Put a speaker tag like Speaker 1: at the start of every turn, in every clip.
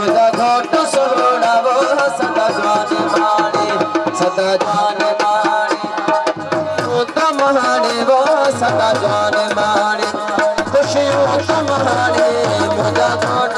Speaker 1: मुझा घोट सोना वो सदा जान माने सदा जान माने तमाने वो सदा जान माने खुशियों तमाने मुझा घोट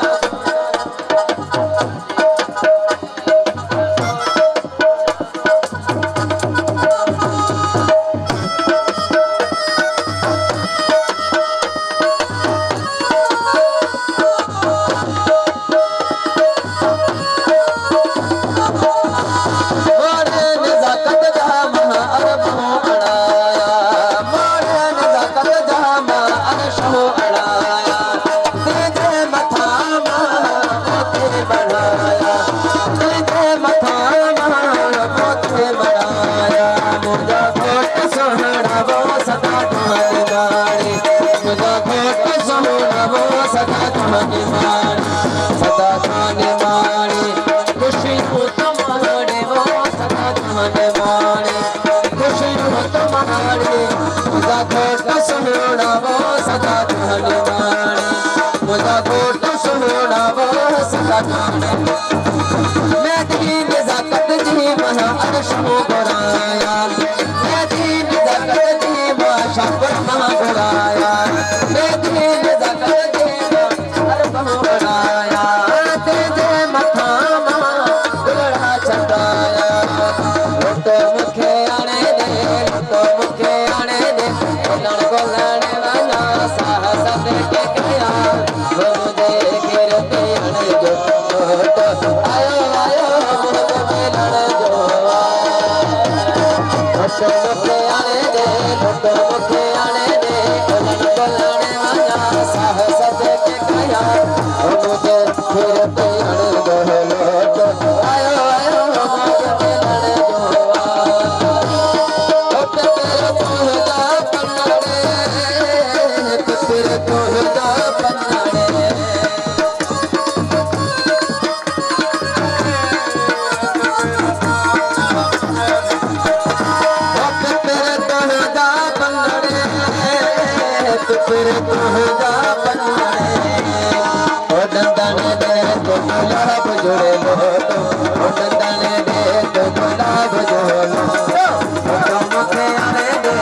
Speaker 1: सदा जान माने खुशियों तुम्हारे वो सदा जान माने खुशियों तुम्हारे मुझा घोट सोना वो सदा जान माने मुझा घोट सोना वो सदा जान मैं दीन ज़ाकत जी महा अर्श को बुराया मैं दीन ज़ाकत जी माशा पर महा बुराया मैं दीन ज़ाकत जी बनाया तेरे मथा गुलड़ा चंदाया लुटो मुखे आने दे बोलन बोलन वाला साहस के गया मुझे गिर पे आने जो आयो आयो मुझे मिलन जो लुटो मुखे आने दे बोलन बोलन वाला साहस के गया मुझे फिर प्यार दो लोट आयो आयो मुझे मिलन जो लोट तेरे तोहदा पन्नाड़े तेरे तोहदा पन्नाड़े लोट तेरे तोहदा पन्नाड़े तेरे तोहदा पन्नाड़े दंदने दे तो गुलाब जोड़े लोटो दंदने दे तो गुलाब जोड़े लोटो मुखे आने दे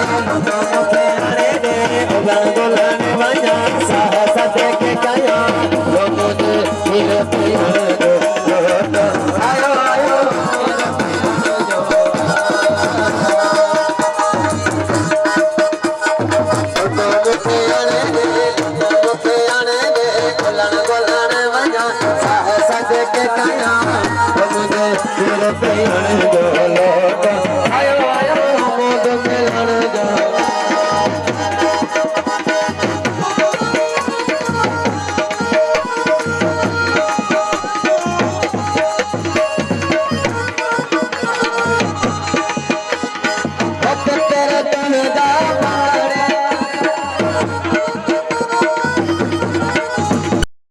Speaker 1: उगल गुलन वजा साहस के काया लोगो दे फिर प्यार दो लोटो आयो आयो मुखे आने दे गुलन गुलन साहस के काया मुझे फिर प्यार दो लोट आयो आयो मुझे मिलन दो तेरे तोहदा